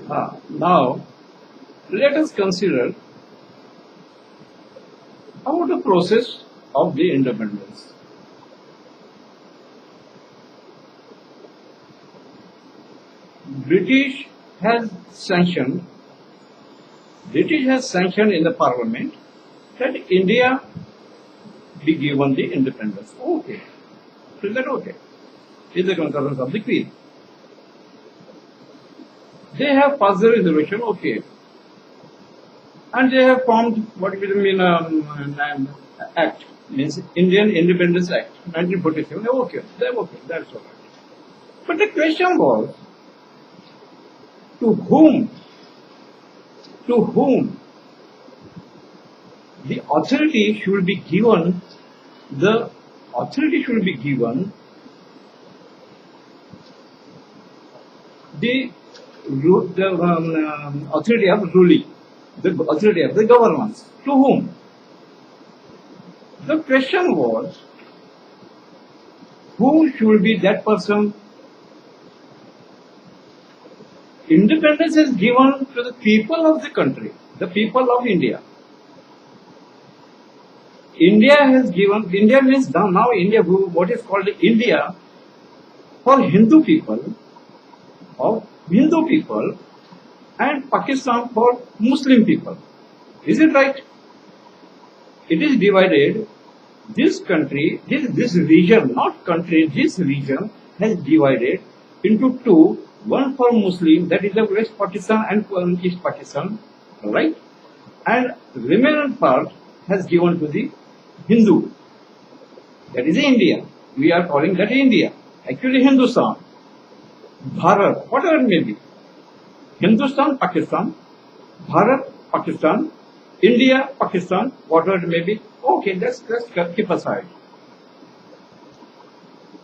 Now, let us consider about the process of the independence. British has sanctioned in the parliament that India be given the independence. Okay. Is that okay? Is the concurrence of the Queen. They have passed the resolution, okay. And they have formed what we mean Act, means Indian Independence Act, 1947. Okay, that's all right. But the question was, to whom the authority should be given, the authority of ruling, the authority of the governance. To whom? The question was, who should be that person? Independence is given to the people of the country, the people of India. India means now India, what is called India, for Hindu people, and Pakistan for Muslim people. Is it right? It is divided. This country, this region, not country, this region has divided into two. One for Muslim, that is the West Pakistan and East Pakistan, right? And remaining part has given to the Hindu. That is India. We are calling that India. Actually Hindustan, Bharat, whatever it may be. Hindustan, Pakistan, Bharat, Pakistan, India, Pakistan, whatever it may be. Okay, let's keep aside.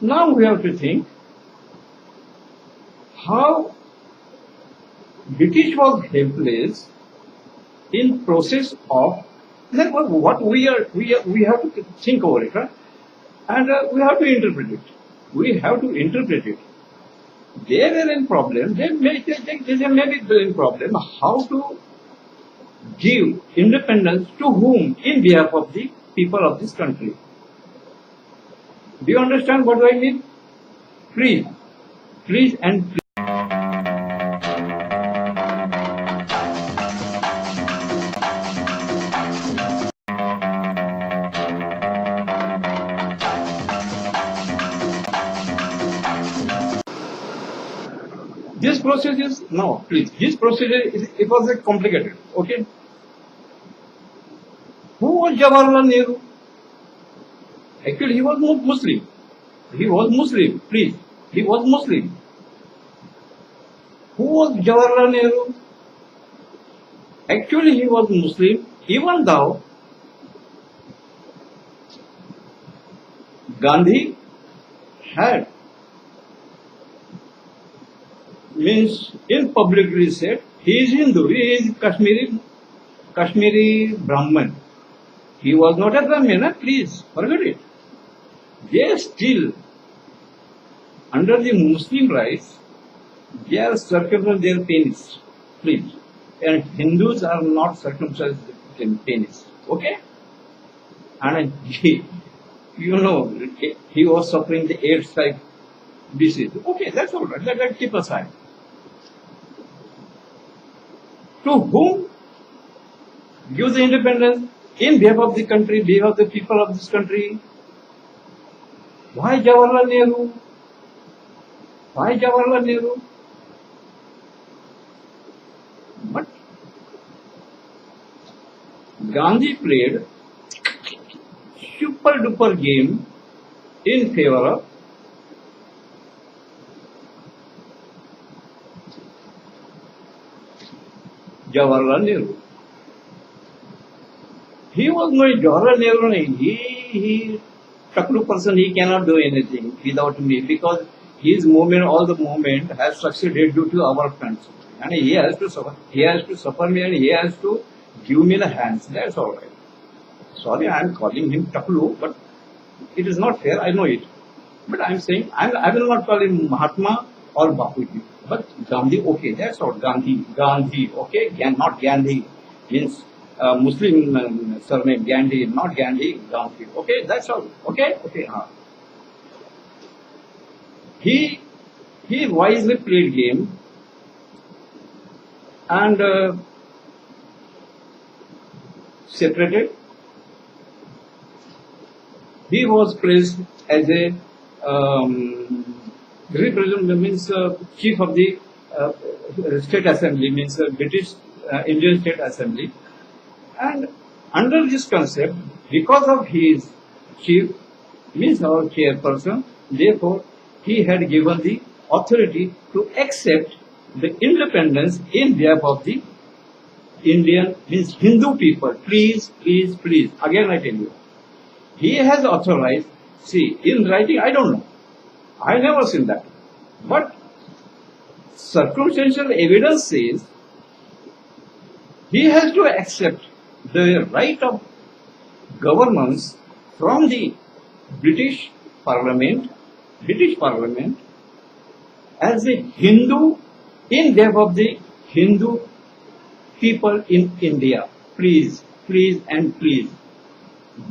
Now we have to think how British was helpless in process of what we have to think over it, right? And we have to interpret it. They were in problem. They may be in problem. How to give independence to whom in behalf of the people of this country? Do you understand what I mean? Please and please. This process is, no, please, this procedure, it was complicated, okay? Who was Jawaharlal Nehru? Actually, he was not Muslim. He was Muslim, please. He was Muslim. Who was Jawaharlal Nehru? Actually, he was Muslim, even though Gandhi had means in publicly said he is Hindu, he is Kashmiri Brahman. He was not a Brahmin, please forget it. They still, under the Muslim rights, they are circumcised their penis, please. And Hindus are not circumcised their penis, okay? And he was suffering the AIDS type disease. Okay, that's all right. Let's keep aside. To whom give the independence in behalf of the country, behalf of the people of this country? Why Jawaharlal Nehru? Why Jawaharlal Nehru? But Gandhi played super duper game in favor of Jawaharlal Nehru. He was not Jawaharlal Nehru. He Taklu person. He cannot do anything without me because his movement, all the movement has succeeded due to our friends. And he has to suffer. He has to suffer me and he has to give me the hands. That's all right. Sorry, I am calling him Taklu, but it is not fair. I know it. But I am saying I will not call him Mahatma or Bapuji. But Gandhi, okay, that's all. Gandhi, okay, not Gandhi, means Muslim surname Gandhi, not Gandhi, Gandhi. Okay, that's all. Okay, okay. He wisely played game and separated. He was placed as a representative, means chief of the state assembly, means British Indian State Assembly, and under this concept, because of his chief, means our chairperson, therefore he had given the authority to accept the independence in behalf of the Indian, means Hindu people. Please, please, please. Again I tell you, he has authorized. See, in writing, I don't know. I never seen that. But circumstantial evidence says he has to accept the right of governance from the British Parliament as a Hindu in behalf of the Hindu people in India. Please, please and please,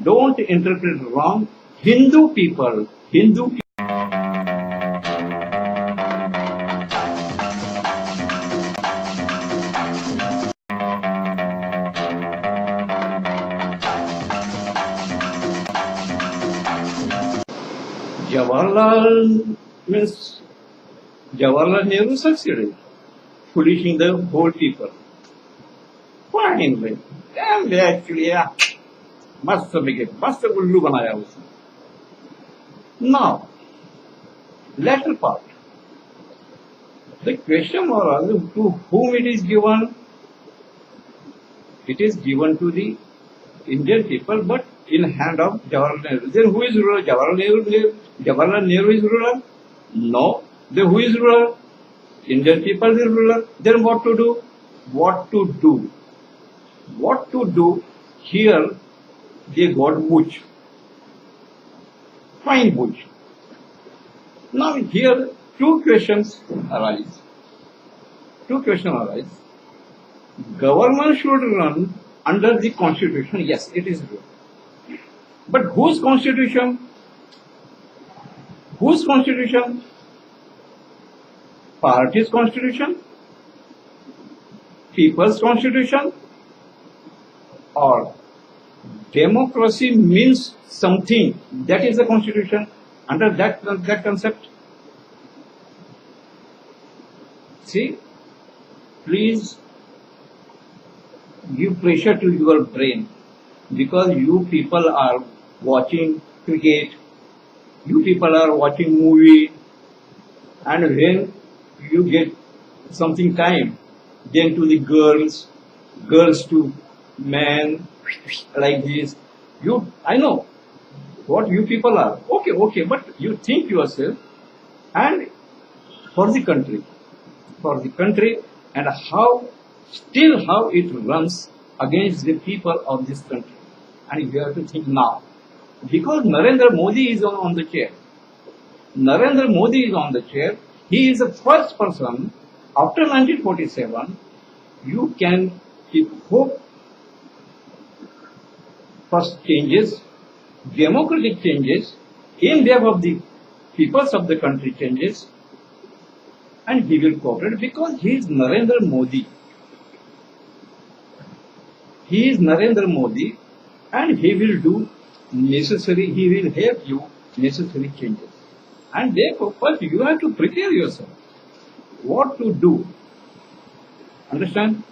don't interpret wrong. Hindu people. Jawaharlal Nehru succeeded, foolishing the whole people. Fine, भाई. Damn, they actually, yeah. मस्त उल्लू बनाया उसने. Now, latter part. The question was to whom it is given. It is given to the Indian people, but in hand of Jawaharlal Nehru. Then who is ruler? Jawaharlal Nehru is ruler? No. Then who is ruler? Indian people is ruler. Then what to do? Here they got Bush. Fine Bush. Now here two questions arise. Government should run under the constitution. Yes, it is true. But whose constitution? Party's constitution? People's constitution? Or democracy means something, that is the constitution, under that concept? See, please give pressure to your brain, because you people are watching cricket, you people are watching movie, and when you get something time, then to the girls to men, like this. I know what you people are. Okay, but you think yourself, and for the country, and how it runs against the people of this country. And you have to think now, because Narendra Modi is on the chair. He is the first person after 1947. You can hope first changes, democratic changes, in behalf of the peoples of the country changes, and he will cooperate because he is Narendra Modi. And he will do necessary, he will help you necessary changes. And therefore, first you have to prepare yourself. What to do? Understand?